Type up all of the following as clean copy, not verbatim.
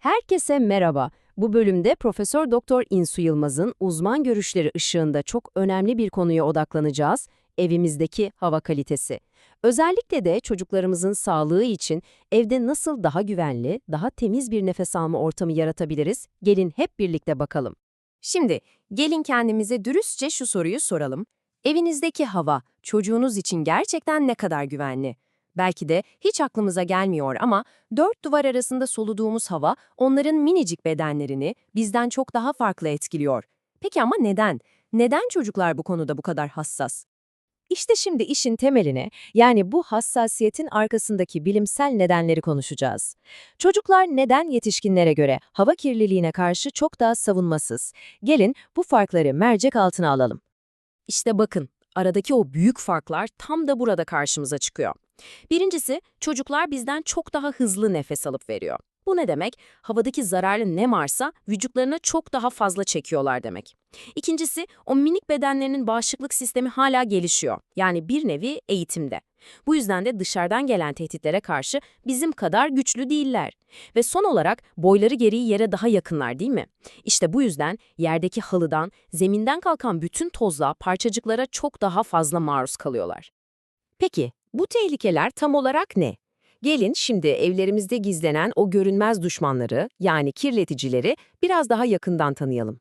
Herkese merhaba. Bu bölümde Profesör Doktor İnsu Yılmaz'ın uzman görüşleri ışığında çok önemli bir konuya odaklanacağız: evimizdeki hava kalitesi. Özellikle de çocuklarımızın sağlığı için evde nasıl daha güvenli, daha temiz bir nefes alma ortamı yaratabiliriz? Gelin hep birlikte bakalım. Şimdi gelin kendimize dürüstçe şu soruyu soralım. Evinizdeki hava çocuğunuz için gerçekten ne kadar güvenli? Belki de hiç aklımıza gelmiyor ama dört duvar arasında soluduğumuz hava onların minicik bedenlerini bizden çok daha farklı etkiliyor. Peki ama neden? Neden çocuklar bu konuda bu kadar hassas? İşte şimdi işin temeline, yani bu hassasiyetin arkasındaki bilimsel nedenleri konuşacağız. Çocuklar neden yetişkinlere göre hava kirliliğine karşı çok daha savunmasız? Gelin bu farkları mercek altına alalım. İşte bakın, aradaki o büyük farklar tam da burada karşımıza çıkıyor. Birincisi, çocuklar bizden çok daha hızlı nefes alıp veriyor. Bu ne demek? Havadaki zararlı ne varsa vücutlarına çok daha fazla çekiyorlar demek. İkincisi, o minik bedenlerinin bağışıklık sistemi hala gelişiyor. Yani bir nevi eğitimde. Bu yüzden de dışarıdan gelen tehditlere karşı bizim kadar güçlü değiller. Ve son olarak boyları gereği yere daha yakınlar, değil mi? İşte bu yüzden yerdeki halıdan, zeminden kalkan bütün tozla, parçacıklara çok daha fazla maruz kalıyorlar. Peki, bu tehlikeler tam olarak ne? Gelin şimdi evlerimizde gizlenen o görünmez düşmanları, yani kirleticileri biraz daha yakından tanıyalım.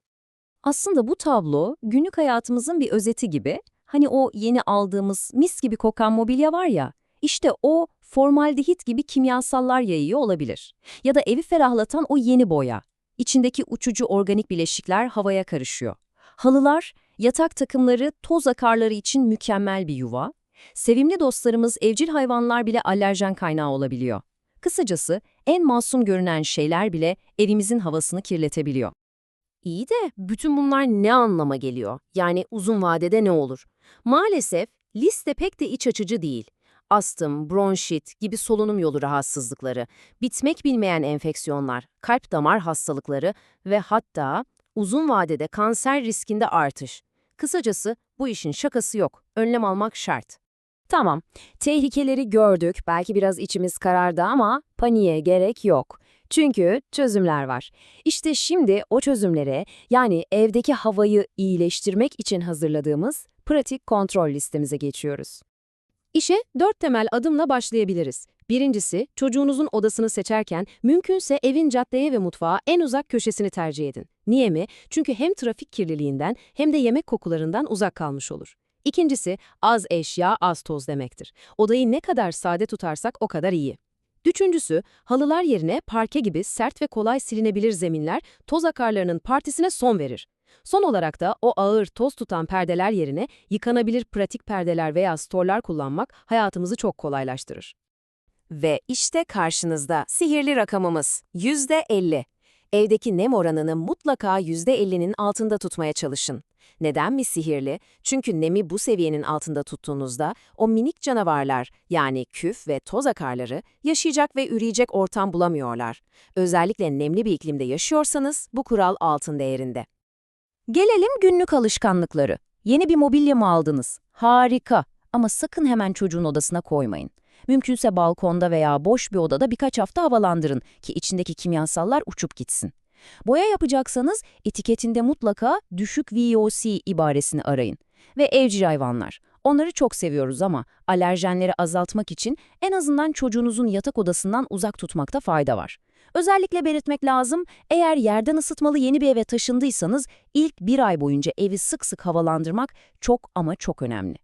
Aslında bu tablo günlük hayatımızın bir özeti gibi. Hani o yeni aldığımız mis gibi kokan mobilya var ya, işte o formaldehit gibi kimyasallar yayıyor olabilir. Ya da evi ferahlatan o yeni boya. İçindeki uçucu organik bileşikler havaya karışıyor. Halılar, yatak takımları, toz akarları için mükemmel bir yuva. Sevimli dostlarımız, evcil hayvanlar bile alerjen kaynağı olabiliyor. Kısacası en masum görünen şeyler bile evimizin havasını kirletebiliyor. İyi de bütün bunlar ne anlama geliyor? Yani uzun vadede ne olur? Maalesef liste pek de iç açıcı değil. Astım, bronşit gibi solunum yolu rahatsızlıkları, bitmek bilmeyen enfeksiyonlar, kalp damar hastalıkları ve hatta uzun vadede kanser riskinde artış. Kısacası bu işin şakası yok. Önlem almak şart. Tamam, tehlikeleri gördük, belki biraz içimiz karardı ama paniğe gerek yok. Çünkü çözümler var. İşte şimdi o çözümlere, yani evdeki havayı iyileştirmek için hazırladığımız pratik kontrol listemize geçiyoruz. İşe 4 temel adımla başlayabiliriz. Birincisi, çocuğunuzun odasını seçerken mümkünse evin caddeye ve mutfağa en uzak köşesini tercih edin. Niye mi? Çünkü hem trafik kirliliğinden hem de yemek kokularından uzak kalmış olur. İkincisi, az eşya, az toz demektir. Odayı ne kadar sade tutarsak o kadar iyi. Üçüncüsü, halılar yerine parke gibi sert ve kolay silinebilir zeminler toz akarlarının partisine son verir. Son olarak da o ağır, toz tutan perdeler yerine yıkanabilir pratik perdeler veya storlar kullanmak hayatımızı çok kolaylaştırır. Ve işte karşınızda sihirli rakamımız %50. Evdeki nem oranını mutlaka %50'nin altında tutmaya çalışın. Neden mi sihirli? Çünkü nemi bu seviyenin altında tuttuğunuzda o minik canavarlar, yani küf ve toz akarları yaşayacak ve üreyecek ortam bulamıyorlar. Özellikle nemli bir iklimde yaşıyorsanız bu kural altın değerinde. Gelelim günlük alışkanlıkları. Yeni bir mobilya mı aldınız? Harika. Ama sakın hemen çocuğun odasına koymayın. Mümkünse balkonda veya boş bir odada birkaç hafta havalandırın ki içindeki kimyasallar uçup gitsin. Boya yapacaksanız etiketinde mutlaka düşük VOC ibaresini arayın. Ve evcil hayvanlar. Onları çok seviyoruz ama alerjenleri azaltmak için en azından çocuğunuzun yatak odasından uzak tutmakta fayda var. Özellikle belirtmek lazım, eğer yerden ısıtmalı yeni bir eve taşındıysanız ilk bir ay boyunca evi sık sık havalandırmak çok ama çok önemli.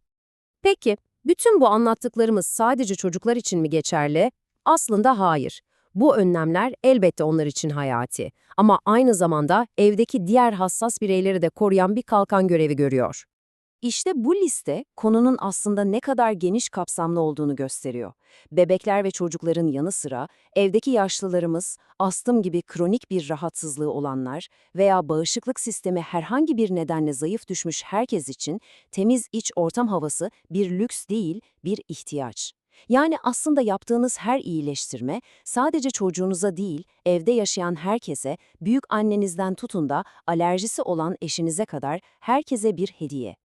Peki, bütün bu anlattıklarımız sadece çocuklar için mi geçerli? Aslında hayır. Bu önlemler elbette onlar için hayati. Ama aynı zamanda evdeki diğer hassas bireyleri de koruyan bir kalkan görevi görüyor. İşte bu liste konunun aslında ne kadar geniş kapsamlı olduğunu gösteriyor. Bebekler ve çocukların yanı sıra evdeki yaşlılarımız, astım gibi kronik bir rahatsızlığı olanlar veya bağışıklık sistemi herhangi bir nedenle zayıf düşmüş herkes için temiz iç ortam havası bir lüks değil, bir ihtiyaç. Yani aslında yaptığınız her iyileştirme sadece çocuğunuza değil, evde yaşayan herkese, büyük annenizden tutun da alerjisi olan eşinize kadar herkese bir hediye.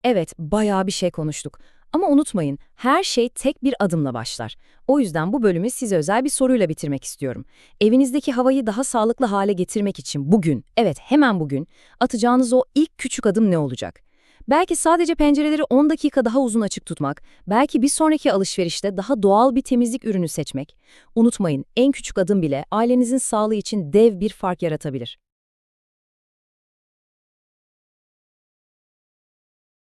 Evet, bayağı bir şey konuştuk. Ama unutmayın, her şey tek bir adımla başlar. O yüzden bu bölümü size özel bir soruyla bitirmek istiyorum. Evinizdeki havayı daha sağlıklı hale getirmek için bugün, evet hemen bugün, atacağınız o ilk küçük adım ne olacak? Belki sadece pencereleri 10 dakika daha uzun açık tutmak, belki bir sonraki alışverişte daha doğal bir temizlik ürünü seçmek. Unutmayın, en küçük adım bile ailenizin sağlığı için dev bir fark yaratabilir.